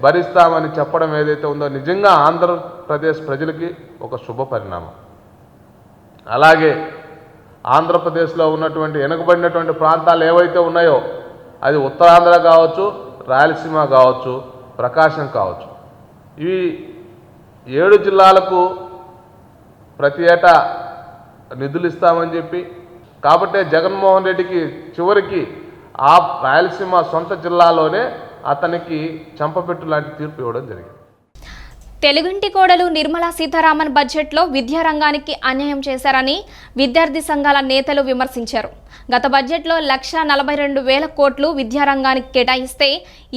భరిస్తామని చెప్పడం ఏదైతే ఉందో నిజంగా ఆంధ్రప్రదేశ్ ప్రజలకి ఒక శుభ పరిణామం. అలాగే ఆంధ్రప్రదేశ్లో ఉన్నటువంటి వెనుకబడినటువంటి ప్రాంతాలు ఏవైతే ఉన్నాయో అది ఉత్తరాంధ్ర కావచ్చు, రాయలసీమ కావచ్చు, ప్రకాశం కావచ్చు, ఇవి 7 జిల్లాలకు ప్రతి ఏటా నిధులు ఇస్తామని చెప్పి కాబట్టే జగన్మోహన్ రెడ్డికి చివరికి ఆ రాయలసీమ సొంత జిల్లాలోనే అతనికి చంపపెట్టు లాంటి తీర్పు ఇవ్వడం జరిగింది. తెలుగింటి కోడలు నిర్మలా సీతారామన్ బడ్జెట్లో విద్యారంగానికి అన్యాయం చేశారని విద్యార్థి సంఘాల నేతలు విమర్శించారు. గత బడ్జెట్లో 1,42,000 కోట్లు విద్యారంగానికి కేటాయిస్తే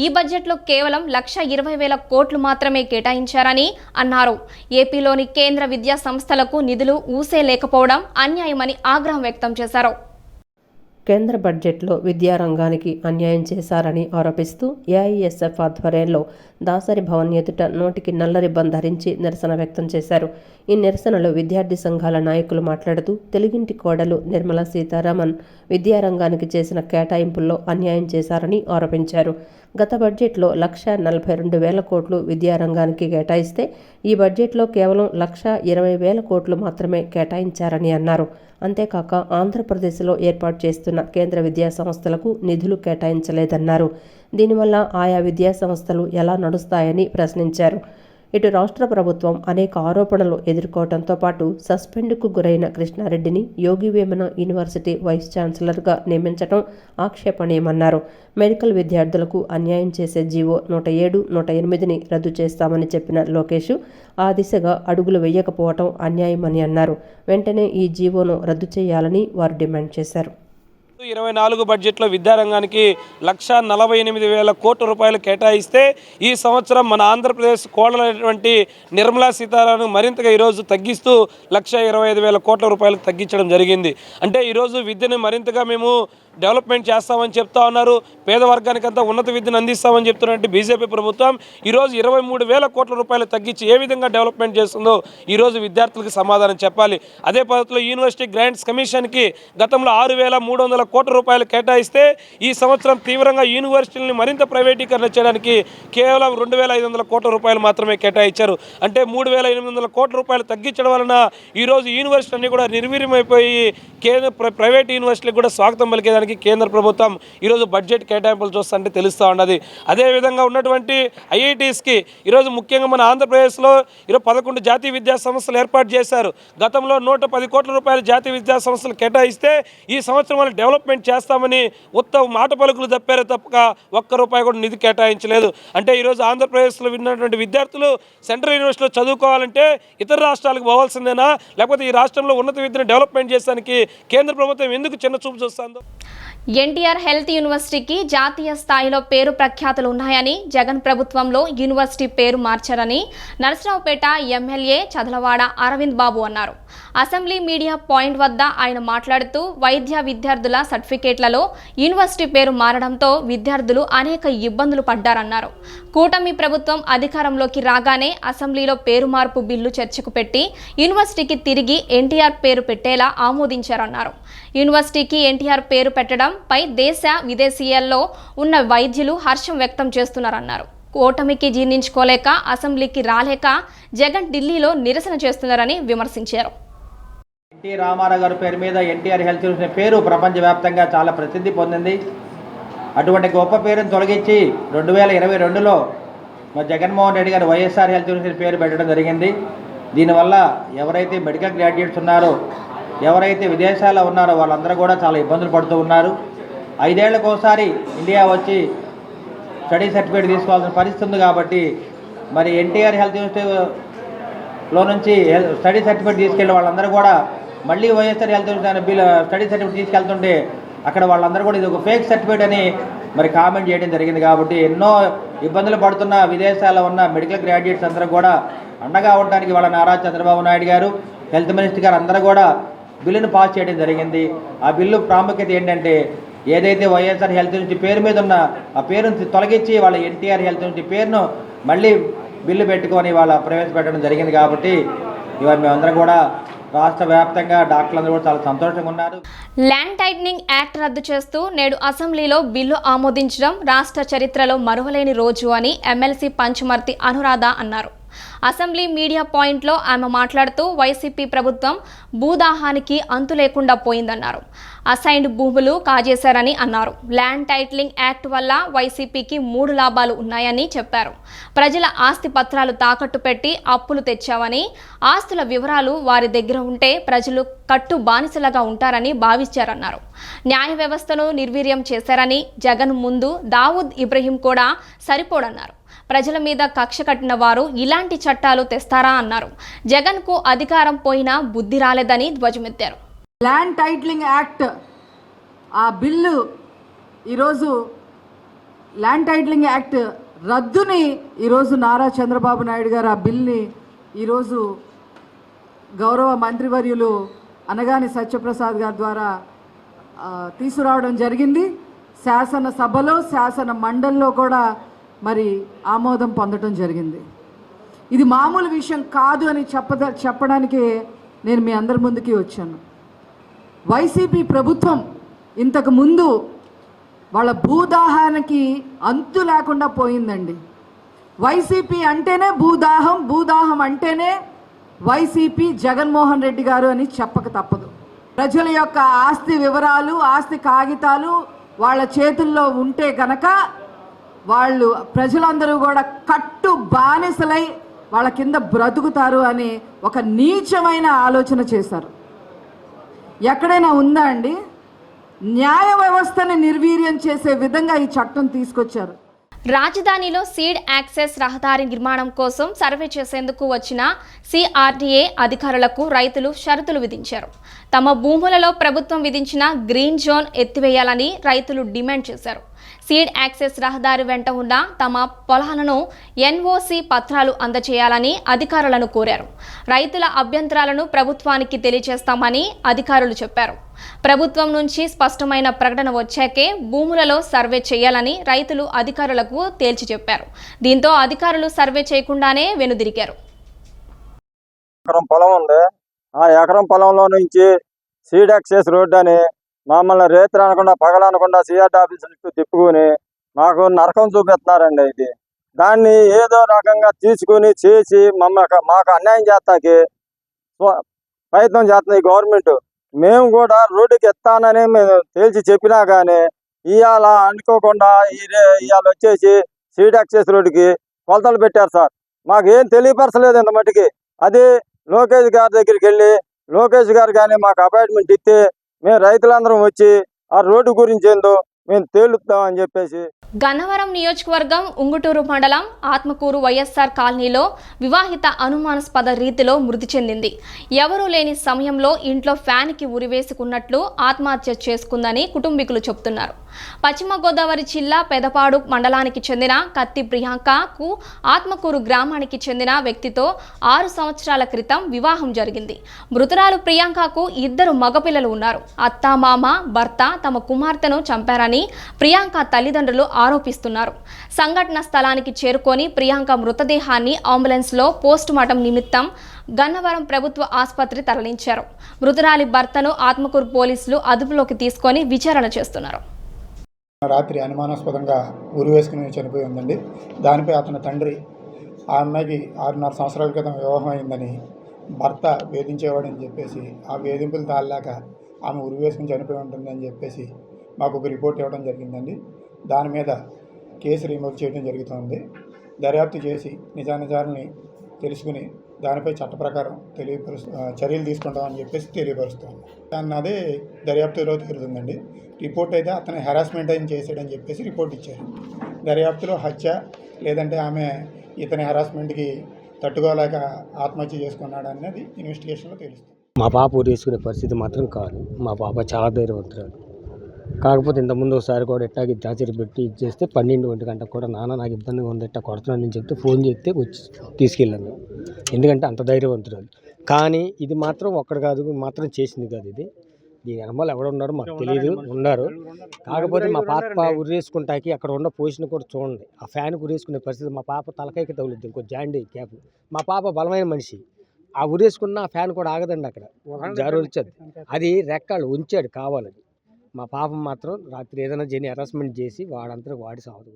ఈ బడ్జెట్లో కేవలం 1,20,000 కోట్లు మాత్రమే కేటాయించారని అన్నారు. ఏపీలోని కేంద్ర విద్యా సంస్థలకు నిధులు ఊసే లేకపోవడం అన్యాయమని ఆగ్రహం వ్యక్తం చేశారు. కేంద్ర బడ్జెట్లో విద్యారంగానికి అన్యాయం చేశారని ఆరోపిస్తూ ఏఐఎస్ఎఫ్ ఆధ్వర్యంలో దాసరి భవన్ ఎదుట నోటికి నల్ల రిబ్బన్ ధరించి నిరసన వ్యక్తం చేశారు. ఈ నిరసనలో విద్యార్థి సంఘాల నాయకులు మాట్లాడుతూ తెలుగింటి కోడలు నిర్మలా సీతారామన్ విద్యారంగానికి చేసిన కేటాయింపుల్లో అన్యాయం చేశారని ఆరోపించారు. గత బడ్జెట్లో 1,42,000 కోట్లు విద్యారంగానికి కేటాయిస్తే ఈ బడ్జెట్లో కేవలం 1,20,000 కోట్లు మాత్రమే కేటాయించారని అన్నారు. అంతేకాక ఆంధ్రప్రదేశ్లో ఏర్పాటు చేస్తున్న కేంద్ర విద్యా సంస్థలకు నిధులు కేటాయించలేదన్నారు. దీనివల్ల ఆయా విద్యా సంస్థలు ఎలా నడుస్తాయని ప్రశ్నించారు. ఇటు రాష్ట్ర ప్రభుత్వం అనేక ఆరోపణలు ఎదుర్కోవడంతో పాటు సస్పెండ్కు గురైన కృష్ణారెడ్డిని యోగి వేమన యూనివర్సిటీ వైస్ ఛాన్సలర్గా నియమించడం ఆక్షేపణీయమన్నారు. మెడికల్ విద్యార్థులకు అన్యాయం చేసే జీవో 107, 108ని రద్దు చేస్తామని చెప్పిన లోకేష్ ఆ దిశగా అడుగులు వేయకపోవటం అన్యాయమని అన్నారు. వెంటనే ఈ జీవోను రద్దు చేయాలని వారు డిమాండ్ చేశారు. 24 బడ్జెట్లో విద్యారంగానికి 1,48,000 కోట్ల రూపాయలు కేటాయిస్తే ఈ సంవత్సరం మన ఆంధ్రప్రదేశ్ కోడలైనటువంటి నిర్మలా సీతారామన్ మరింతగా ఈరోజు తగ్గిస్తూ 1,25,000 కోట్ల రూపాయలకు తగ్గించడం జరిగింది. అంటే ఈరోజు విద్యను మరింతగా మేము డెవలప్మెంట్ చేస్తామని చెప్తా ఉన్నారు. పేద వర్గానికంతా ఉన్నత విద్యను అందిస్తామని చెప్తున్నట్టు బీజేపీ ప్రభుత్వం ఈరోజు 23,000 కోట్ల రూపాయలు తగ్గించి ఏ విధంగా డెవలప్మెంట్ చేస్తుందో ఈరోజు విద్యార్థులకు సమాధానం చెప్పాలి. అదే పద్ధతిలో యూనివర్సిటీ గ్రాంట్స్ కమిషన్కి గతంలో 6,300 కోట్ల రూపాయలు కేటాయిస్తే ఈ సంవత్సరం తీవ్రంగా యూనివర్సిటీలని మరింత ప్రైవేటీకరణ చేయడానికి కేవలం 2,500 కోట్ల రూపాయలు మాత్రమే కేటాయించారు. అంటే 3,800 కోట్ల రూపాయలు తగ్గించడం వలన ఈరోజు యూనివర్సిటీ అన్ని కూడా నిర్వీర్యమైపోయి ప్రైవేట్ యూనివర్సిటీలకు కూడా స్వాగతం పలికేదానికి కేంద్ర ప్రభుత్వం ఈరోజు బడ్జెట్ కేటాయింపులు చూస్తుంటే తెలుస్తూ ఉన్నది. అదేవిధంగా ఉన్నటువంటి ఐఐటీస్కి ఈరోజు ముఖ్యంగా మన ఆంధ్రప్రదేశ్లో 11 జాతీయ విద్యా సంస్థలు ఏర్పాటు చేశారు. గతంలో 110 కోట్ల రూపాయలు జాతీయ విద్యా సంస్థలు కేటాయిస్తే ఈ సంవత్సరం వాళ్ళు డెవలప్మెంట్ చేస్తామని ఉత్తమ మాట పలుకులు తప్పారే తప్పక ₹1 కూడా నిధి కేటాయించలేదు. అంటే ఈరోజు ఆంధ్రప్రదేశ్లో విన్నటువంటి విద్యార్థులు సెంట్రల్ యూనివర్సిటీలో చదువుకోవాలంటే ఇతర రాష్ట్రాలకు పోవాల్సిందేనా, లేకపోతే ఈ రాష్ట్రంలో ఉన్నత విద్యను డెవలప్మెంట్ చేయడానికి కేంద్ర ప్రభుత్వం ఎందుకు చిన్న చూపు చూస్తుందో? ఎన్టీఆర్ హెల్త్ యూనివర్సిటీకి జాతీయ స్థాయిలో పేరు ప్రఖ్యాతులు ఉన్నాయని జగన్ ప్రభుత్వంలో యూనివర్సిటీ పేరు మార్చారని నరసరావుపేట ఎమ్మెల్యే చదలవాడ అరవింద్ బాబు అన్నారు. అసెంబ్లీ మీడియా పాయింట్ వద్ద ఆయన మాట్లాడుతూ వైద్య విద్యార్థుల సర్టిఫికేట్లలో యూనివర్సిటీ పేరు మారడంతో విద్యార్థులు అనేక ఇబ్బందులు పడ్డారన్నారు. కూటమి ప్రభుత్వం అధికారంలోకి రాగానే అసెంబ్లీలో పేరు మార్పు బిల్లు చర్చకు పెట్టి యూనివర్సిటీకి తిరిగి ఎన్టీఆర్ పేరు పెట్టేలా ఆమోదించారన్నారు. యూనివర్సిటీకి ఎన్టీఆర్ పేరు పెట్టడంపై దేశ విదేశీయాల్లో ఉన్న వైద్యులు హర్షం వ్యక్తం చేస్తున్నారన్నారు. కూటమికి జీర్ణించుకోలేక అసెంబ్లీకి రాలేక జగన్ ఢిల్లీలో నిరసన చేస్తున్నారని విమర్శించారు. ఎన్టీ రామారావు గారి పేరు మీద ఎన్టీఆర్ హెల్త్ యూనివర్సిటీ పేరు ప్రపంచవ్యాప్తంగా చాలా ప్రసిద్ధి పొందింది. అటువంటి గొప్ప పేరును తొలగించి 2022లో జగన్మోహన్ రెడ్డి గారు వైఎస్ఆర్ హెల్త్ యూనివర్సిటీ పేరు పెట్టడం జరిగింది. దీనివల్ల ఎవరైతే మెడికల్ గ్రాడ్యుయేట్స్ ఉన్నారో, ఎవరైతే విదేశాల్లో ఉన్నారో వాళ్ళందరూ కూడా చాలా ఇబ్బందులు పడుతూ ఉన్నారు. 5 ఏళ్లకోసారి ఇండియా వచ్చి స్టడీ సర్టిఫికేట్ తీసుకోవాల్సిన పరిస్థితి ఉంది. కాబట్టి మరి ఎన్టీఆర్ హెల్త్ యూనివర్సిటీలో నుంచి స్టడీ సర్టిఫికేట్ తీసుకెళ్ళి వాళ్ళందరూ కూడా మళ్ళీ YSR health university study certificate తీసుకెళ్తుంటే అక్కడ వాళ్ళందరూ కూడా ఇది ఒక ఫేక్ సర్టిఫికేట్ అని మరి కామెంట్ చేయడం జరిగింది. కాబట్టి ఎన్నో ఇబ్బందులు పడుతున్న విదేశాల్లో ఉన్న మెడికల్ గ్రాడ్యుయేట్స్ అందరూ కూడా అండగా ఉండడానికి వాళ్ళ నారా చంద్రబాబు నాయుడు గారు, హెల్త్ మినిస్టర్ గారు అందరూ కూడా బిల్లును పాస్ చేయడం జరిగింది. ఆ బిల్లు ప్రాముఖ్యత ఏంటంటే ఏదైతే వైఎస్ఆర్ హెల్త్ యూనివర్సిటీ పేరు మీద ఉన్న ఆ పేరును తొలగించి వాళ్ళ ఎన్టీఆర్ హెల్త్ యూనివర్సిటీ పేరును మళ్ళీ బిల్లు పెట్టుకొని వాళ్ళ ప్రవేశపెట్టడం జరిగింది. కాబట్టి ఇవాళ మేమందరం కూడా రాష్ట్ర వ్యాప్తంగా డాక్టర్లందరూ కూడా చాలా సంతోషంగా ఉన్నారు. ల్యాండ్ టైటినింగ్ యాక్ట్ రద్దు చేస్తూ నేడు అసెంబ్లీలో బిల్లు ఆమోదించడం రాష్ట్ర చరిత్రలో మరువలేని రోజు అని ఎమ్మెల్సీ పంచుమర్తి అనురాధ అన్నారు. అసెంబ్లీ మీడియా పాయింట్లో ఆమె మాట్లాడుతూ వైసీపీ ప్రభుత్వం భూదాహానికి అంతు లేకుండా పోయిందన్నారు. అసైన్డ్ భూములు కాజేశారని అన్నారు. ల్యాండ్ టైటిలింగ్ యాక్ట్ వల్ల వైసీపీకి 3 లాభాలు ఉన్నాయని చెప్పారు. ప్రజల ఆస్తి పత్రాలు తాకట్టు పెట్టి అప్పులు తెచ్చావని, ఆస్తుల వివరాలు వారి దగ్గర ఉంటే ప్రజలు కట్టు బానిసలుగా ఉంటారని భావించారన్నారు. న్యాయ వ్యవస్థను నిర్వీర్యం చేశారని, జగన్ ముందు దావూద్ ఇబ్రహీం కూడా సరిపోడన్నారు. ప్రజల మీద కక్ష కట్టిన వారు ఇలాంటి చట్టాలు తెస్తారా అన్నారు. జగన్కు అధికారం పోయినా బుద్ధి రాలేదని ధ్వజమెత్తారు. ల్యాండ్ టైటిలింగ్ యాక్ట్ ఆ బిల్లు ఈరోజు ల్యాండ్ టైటిలింగ్ యాక్ట్ రద్దుని ఈరోజు నారా చంద్రబాబు నాయుడు గారు ఆ బిల్ని ఈరోజు గౌరవ మంత్రివర్యులు అనగాని సత్యప్రసాద్ గారి ద్వారా తీసుకురావడం జరిగింది. శాసనసభలో శాసన మండలిలో కూడా మరి ఆమోదం పొందడం జరిగింది. ఇది మామూలు విషయం కాదు అని చెప్పడానికి నేను మీ అందరి ముందుకి వచ్చాను. వైసీపీ ప్రభుత్వం ఇంతకు ముందు వాళ్ళ భూదాహానికి అంతు లేకుండా పోయిందండి. వైసీపీ అంటేనే భూదాహం, భూదాహం అంటేనే వైసీపీ జగన్మోహన్ రెడ్డి గారు అని చెప్పక తప్పదు. ప్రజల యొక్క ఆస్తి వివరాలు, ఆస్తి కాగితాలు వాళ్ళ చేతుల్లో ఉంటే కనుక వాళ్ళు ప్రజలందరూ కూడా కట్టు బానిసలై వాళ్ళ కింద బ్రతుకుతారు అని ఒక నీచమైన ఆలోచన చేశారు. ఎక్కడైనా ఉందా అండి? న్యాయ వ్యవస్థని నిర్వీర్యం చేసే విధంగా ఈ చట్టం తీసుకొచ్చారు. రాజధానిలో సీడ్ యాక్సెస్ రహదారి నిర్మాణం కోసం సర్వే చేసేందుకు వచ్చిన సిఆర్డీఏ అధికారులకు రైతులు షరతులు విధించారు. తమ భూములలో ప్రభుత్వం విధించిన గ్రీన్ జోన్ ఎత్తివేయాలని రైతులు డిమాండ్ చేశారు. సీడ్ యాక్సెస్ రహదారి వెంట ఉన్న తమ పొలాలను ఎన్ఓసి పత్రాలు అందజేయాలని అధికారులను కోరారు. రైతుల అభ్యంతరాలను ప్రభుత్వానికి తెలియజేస్తామని అధికారులు చెప్పారు. ప్రభుత్వం నుంచి స్పష్టమైన ప్రకటన వచ్చాకే భూములలో సర్వే చేయాలని రైతులు అధికారులకు తేల్చి చెప్పారు. దీంతో అధికారులు సర్వే చేయకుండానే వెనుదిరిగారు. ఎకరం పొలం ఉంది. ఆ ఎకరం పొలంలో నుంచి సీడ్ యాక్సెస్ రోడ్డు అని మమ్మల్ని రేత్రి అనకుండా పగలనకుండా సిఆర్డీ ఆఫీస్ చుట్టూ తిప్పుకొని మాకు నరకం చూపిస్తున్నారండి. ఇది దాన్ని ఏదో రకంగా తీసుకుని చేసి మాకు అన్యాయం చేస్తాకి ప్రయత్నం చేస్తుంది ఈ గవర్నమెంట్. మేము కూడా రోడ్డుకి ఎత్తానని మేము తేల్చి చెప్పినా కానీ ఇవాళ అనుకోకుండా ఇవాళ వచ్చేసి సీడ్ యాక్సెస్ రోడ్డుకి కొలతలు పెట్టారు సార్. మాకేం తెలియపరచలేదు ఇంత మటుకి. అది లోకేష్ గారి దగ్గరికి వెళ్ళి లోకేష్ గారు కానీ మాకు అపాయింట్మెంట్ ఇస్తే మేము రైతులందరం వచ్చి ఆ రోడ్డు గురించి ఏందో మేము తేలుస్తామని చెప్పేసి గన్నవరం నియోజకవర్గం ఉంగుటూరు మండలం ఆత్మకూరు వైఎస్ఆర్ కాలనీలో వివాహిత అనుమానాస్పద రీతిలో మృతి చెందింది. ఎవరూ లేని సమయంలో ఇంట్లో ఫ్యాన్కి ఉరివేసుకున్నట్లు ఆత్మహత్య చేసుకుందని కుటుంబీకులు చెబుతున్నారు. పశ్చిమ గోదావరి జిల్లా పెదపాడు మండలానికి చెందిన కత్తి ప్రియాంకకు ఆత్మకూరు గ్రామానికి చెందిన వ్యక్తితో 6 సంవత్సరాల క్రితం వివాహం జరిగింది. మృతురాలు ప్రియాంకకు 2 మగపిల్లలు ఉన్నారు. అత్త, మామ, భర్త తమ కుమార్తెను చంపారని ప్రియాంక తల్లిదండ్రులు ఆరోపిస్తున్నారు. సంఘటన స్థలానికి చేరుకొని ప్రియాంక మృతదేహాన్ని అంబులెన్స్లో పోస్టుమార్టం నిమిత్తం గన్నవరం ప్రభుత్వ ఆసుపత్రి తరలించారు. మృతురాలి భర్తను ఆత్మకూరు పోలీసులు అదుపులోకి తీసుకొని విచారణ చేస్తున్నారు. రాత్రి అనుమానాస్పదంగా ఉరి వేసుకుని చనిపోయి ఉందండి. దానిపై అతని తండ్రి ఆ అమ్మాయికి 6.5 సంవత్సరాల క్రితం వివాహం అయిందని భర్త వేధించేవాడని చెప్పేసి ఆ వేధింపులు తాళలేక ఆమె ఉరి వేసుకుని చనిపోయి ఉంటుందని చెప్పేసి మాకు ఒక రిపోర్ట్ ఇవ్వడం జరిగిందండి. దాని మీద కేసు రిమూవ్ చేయడం జరుగుతుంది. దర్యాప్తు చేసి నిజానిజాలని తెలుసుకుని దానిపై చట్ట ప్రకారం చర్యలు తీసుకుంటామని చెప్పేసి తెలియపరుస్తాం. అన్నదే దర్యాప్తులో తీరుతుందండి. రిపోర్ట్ అయితే అతను హెరాస్మెంట్ అయిన చేసాడని చెప్పేసి రిపోర్ట్ ఇచ్చారు. దర్యాప్తులో హత్య లేదంటే ఆమె ఇతని హెరాస్మెంట్కి తట్టుకోలేక ఆత్మహత్య చేసుకున్నాడు అనేది ఇన్వెస్టిగేషన్లో తెలుస్తుంది. మా పాప ఊరేసుకునే పరిస్థితి మాత్రం కాదు. మా పాప చాలా ధైర్యవంతురాలు. కాకపోతే ఇంతకుముందు ఒకసారి కూడా ఇట్టాకి టార్చర్ పెట్టి ఇచ్చేస్తే 12-1 గంటకు కూడా నాన్న నాకు ఇబ్బందిగా ఉంది ఇట్టా కొడుతున్నానని చెప్తే ఫోన్ చేస్తే వచ్చి తీసుకెళ్ళాను. ఎందుకంటే అంత ధైర్యవంతురాలు. కానీ ఇది మాత్రం ఒక్కడు కాదు, మాత్రం చేసింది కాదు. ఇది దీని వెనకాల ఎవడున్నారో మాకు తెలియదు, ఉన్నారు. కాకపోతే మా పాప ఉరేసుకుంటాకి అక్కడ ఉన్న పొజిషన్ కూడా చూడండి. ఆ ఫ్యాన్ ఉరేసుకునే పరిస్థితి మా పాప తలకాయకి తగులుద్ది. ఇంకో జాయింట్ క్యాప్. మా పాప బలమైన మనిషి. ఆ ఉరేసుకున్న ఆ ఫ్యాన్ కూడా ఆగదండి. అక్కడ జారు వచ్చేది. అది రెక్కలు ఉంచాడు కావాలని. మా పాపం మాత్రం రాత్రి ఏదైనా హెరాస్మెంట్ చేసి వాడంతా వాడి సాగు.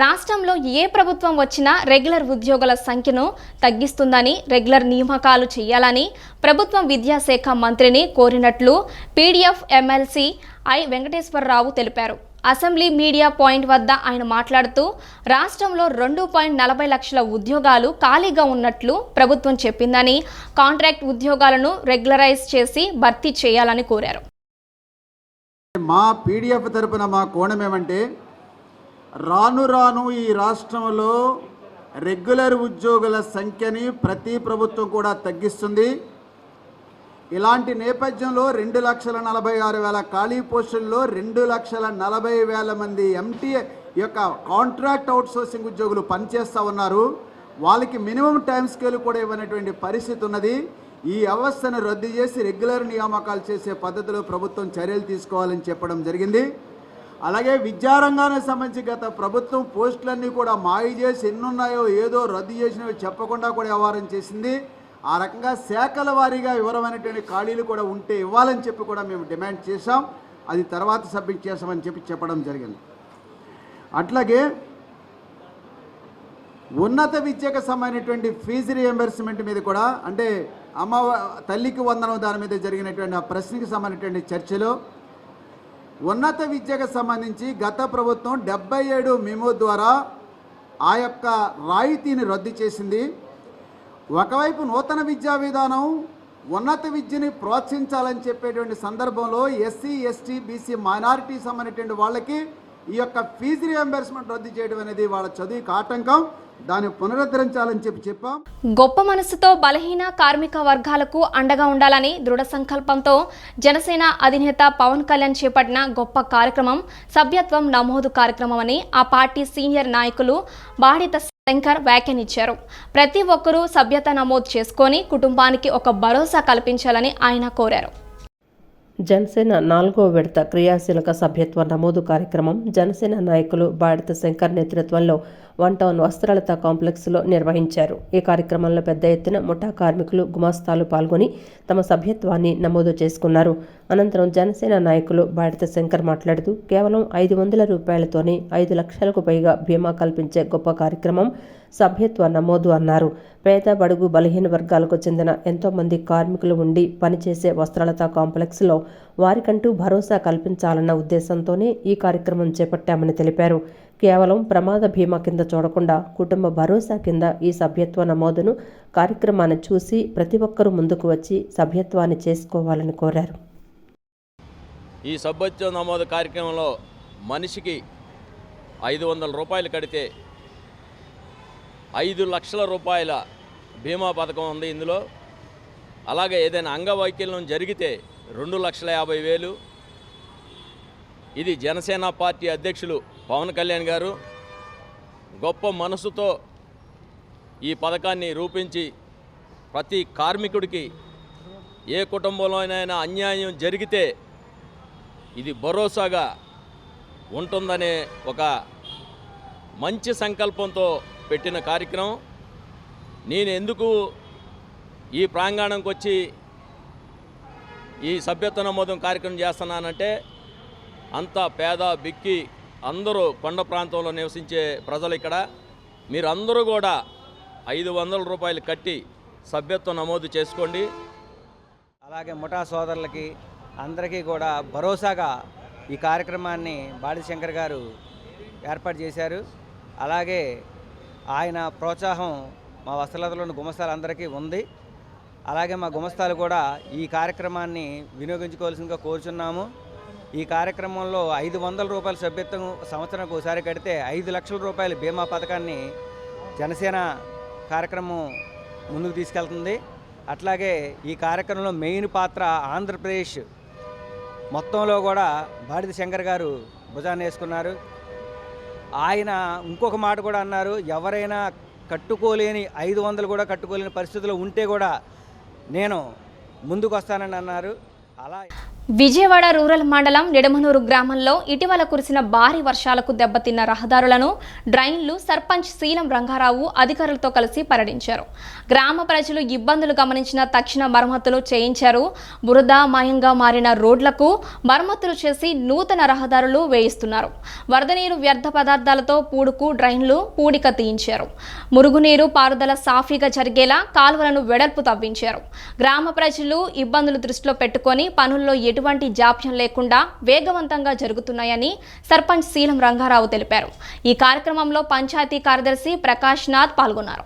రాష్ట్రంలో ఏ ప్రభుత్వం వచ్చినా రెగ్యులర్ ఉద్యోగుల సంఖ్యను తగ్గిస్తుందని, రెగ్యులర్ నియామకాలు చేయాలని ప్రభుత్వం విద్యాశాఖ మంత్రిని కోరినట్లు పీడీఎఫ్ ఎమ్మెల్సీ ఐ వెంకటేశ్వరరావు తెలిపారు. అసెంబ్లీ మీడియా పాయింట్ వద్ద ఆయన మాట్లాడుతూ రాష్ట్రంలో 2.40 లక్షల ఉద్యోగాలు ఖాళీగా ఉన్నట్లు ప్రభుత్వం చెప్పిందని, కాంట్రాక్ట్ ఉద్యోగాలను రెగ్యులరైజ్ చేసి భర్తీ చేయాలని కోరారు. మా పీడీఎఫ్ తరపున మా కోణం ఏమంటే, రాను రాను ఈ రాష్ట్రంలో రెగ్యులర్ ఉద్యోగుల సంఖ్యని ప్రతి ప్రభుత్వం కూడా తగ్గిస్తుంది. ఇలాంటి నేపథ్యంలో 2,46,000 ఖాళీ పోస్టుల్లో 2,40,000 మంది ఎంటీ యొక్క కాంట్రాక్ట్ అవుట్సోర్సింగ్ ఉద్యోగులు పనిచేస్తూ ఉన్నారు. వాళ్ళకి మినిమం టైం స్కేల్ కూడా ఇవ్వనటువంటి పరిస్థితి ఉన్నది. ఈ వ్యవస్థను రద్దు చేసి రెగ్యులర్ నియామకాలు చేసే పద్ధతిలో ప్రభుత్వం చర్యలు తీసుకోవాలని చెప్పడం జరిగింది. అలాగే విద్యారంగానికి సంబంధించి గత ప్రభుత్వం పోస్టులన్నీ కూడా మాయ చేసి ఎన్నున్నాయో ఏదో రద్దు చేసినవి చెప్పకుండా కూడా వ్యవహారం చేసింది. ఆ రకంగా శాఖల వారీగా వివరమైనటువంటి ఖాళీలు కూడా ఉంటే ఇవ్వాలని చెప్పి కూడా మేము డిమాండ్ చేశాం. అది తర్వాత సబ్మిట్ చేస్తామని చెప్పడం జరిగింది. అట్లాగే ఉన్నత విద్యకు సంబంధించినటువంటి ఫీజు రియంబర్స్మెంట్ మీద కూడా, అంటే తల్లికి వందనం దాని మీద జరిగినటువంటి ఆ ప్రశ్నకి సంబంధించినటువంటి చర్చలో ఉన్నత విద్యకు సంబంధించి గత ప్రభుత్వం 77 మెమో ద్వారా ఆ యొక్క రాయితీని రద్దు చేసింది. ఒకవైపు నూతన విద్యా విధానం ఉన్నత విద్యని ప్రోత్సహించాలని చెప్పేటువంటి సందర్భంలో ఎస్సీ, ఎస్టీ, బీసీ మైనారిటీ సంబంధించినటువంటి వాళ్ళకి ఈ యొక్క ఫీజు రియంబర్స్మెంట్ రద్దు చేయడం అనేది వాళ్ళ చదువుకి ఆటంకం. దాన్ని పునరుద్ధరించాలని చెప్పాం. గొప్ప మనసుతో బలహీన కార్మిక వర్గాలకు అండగా ఉండాలని దృఢ సంకల్పంతో జనసేన అధినేత పవన్ కళ్యాణ్ చేపట్టిన గొప్ప కార్యక్రమం సభ్యత్వం నమోదు కార్యక్రమం అని ఆ పార్టీ సీనియర్ నాయకులు బాడిత శంకర్ వ్యాఖ్యానించారు. ప్రతి ఒక్కరూ సభ్యత నమోదు చేసుకొని కుటుంబానికి ఒక భరోసా కల్పించాలని ఆయన కోరారు. జనసేన 4వ విడత క్రియాశీలక సభ్యత్వ నమోదు కార్యక్రమం జనసేన నాయకులు బాడిత శంకర్ నేతృత్వంలో 1 టౌన్ వస్త్రాలత కాంప్లెక్స్లో నిర్వహించారు. ఈ కార్యక్రమంలో పెద్ద ఎత్తున ముఠా కార్మికులు, గుమాస్తాలు పాల్గొని తమ సభ్యత్వాన్ని నమోదు చేసుకున్నారు. అనంతరం జనసేన నాయకులు బాడిత శంకర్ మాట్లాడుతూ కేవలం 500 రూపాయలతోనే 5 లక్షలకు పైగా బీమా కల్పించే గొప్ప కార్యక్రమం సభ్యత్వ నమోదు అన్నారు. పేద, బడుగు, బలహీన వర్గాలకు చెందిన ఎంతోమంది కార్మికులు ఉండి పనిచేసే వస్త్రాలత కాంప్లెక్స్లో వారికంటూ భరోసా కల్పించాలన్న ఉద్దేశంతోనే ఈ కార్యక్రమం చేపట్టామని తెలిపారు. కేవలం ప్రమాద బీమా కింద చూడకుండా కుటుంబ భరోసా కింద ఈ సభ్యత్వ నమోదును కార్యక్రమాన్ని చూసి ప్రతి ఒక్కరూ ముందుకు వచ్చి సభ్యత్వాన్ని చేసుకోవాలని కోరారు. ఈ సభ్యత్వ నమోదు కార్యక్రమంలో మనిషికి 500 రూపాయలు కడితే 5 లక్షల రూపాయల బీమా పథకం ఉంది ఇందులో. అలాగే ఏదైనా అంగవైకల్యం జరిగితే 2,50,000. ఇది జనసేన పార్టీ అధ్యక్షులు పవన్ కళ్యాణ్ గారు గొప్ప మనసుతో ఈ పథకాన్ని రూపించి ప్రతి కార్మికుడికి ఏ కుటుంబంలోనైనా అన్యాయం జరిగితే ఇది భరోసాగా ఉంటుందనే ఒక మంచి సంకల్పంతో పెట్టిన కార్యక్రమం. నేను ఎందుకు ఈ ప్రాంగణంకి వచ్చి ఈ సభ్యత్వ నమోదం కార్యక్రమం చేస్తున్నానంటే, అంతా పేద బిక్కి అందరూ కొండ ప్రాంతంలో నివసించే ప్రజలు ఇక్కడ మీరందరూ కూడా 500 రూపాయలు కట్టి సభ్యత్వం నమోదు చేసుకోండి. అలాగే ముఠా సోదరులకి అందరికీ కూడా భరోసాగా ఈ కార్యక్రమాన్ని బాడి శంకర్ గారు ఏర్పాటు చేశారు. అలాగే ఆయన ప్రోత్సాహం మా వస్త్రలతలోని గుమస్తాలందరికీ ఉంది. అలాగే మా గుమస్తాలు కూడా ఈ కార్యక్రమాన్ని వినియోగించుకోవాల్సిందిగా కోరుచున్నాము. ఈ కార్యక్రమంలో 500 రూపాయల సభ్యత్వం సంవత్సరానికి ఒకసారి కడితే 5 లక్షల రూపాయల బీమా పథకాన్ని జనసేన కార్యక్రమం ముందుకు తీసుకెళ్తుంది. అట్లాగే ఈ కార్యక్రమంలో మెయిన్ పాత్ర ఆంధ్రప్రదేశ్ మొత్తంలో కూడా బాడిద శంకర్ గారు భుజాన్ని వేసుకున్నారు. ఆయన ఇంకొక మాట కూడా అన్నారు, ఎవరైనా కట్టుకోలేని 500 కూడా కట్టుకోలేని పరిస్థితుల్లో ఉంటే కూడా నేను ముందుకు వస్తానని అన్నారు. అలా విజయవాడ రూరల్ మండలం నిడమనూరు గ్రామంలో ఇటీవల కురిసిన భారీ వర్షాలకు దెబ్బతిన్న రహదారులను డ్రైన్లు సర్పంచ్ శీలం రంగారావు అధికారులతో కలిసి పర్యటించారు. గ్రామ ప్రజలు ఇబ్బందులు గమనించిన తక్షణ మరమ్మతులు చేయించారు. బురదమయంగా మారిన రోడ్లకు మరమ్మతులు చేసి నూతన రహదారులు వేయిస్తున్నారు. వరద నీరు వ్యర్థ పదార్థాలతో పూడుకు డ్రైన్లు పూడిక తీయించారు. మురుగునీరు పారుదల సాఫీగా జరిగేలా కాలువలను వెడల్పు తవ్వించారు. గ్రామ ప్రజలు ఇబ్బందులు దృష్టిలో పెట్టుకొని పనుల్లో ఎటువంటి జాప్యం లేకుండా వేగవంతంగా జరుగుతున్నాయని సర్పంచ్ శీలం రంగారావు తెలిపారు. ఈ కార్యక్రమంలో పంచాయతీ కార్యదర్శి ప్రకాష్ నాథ్ పాల్గొన్నారు.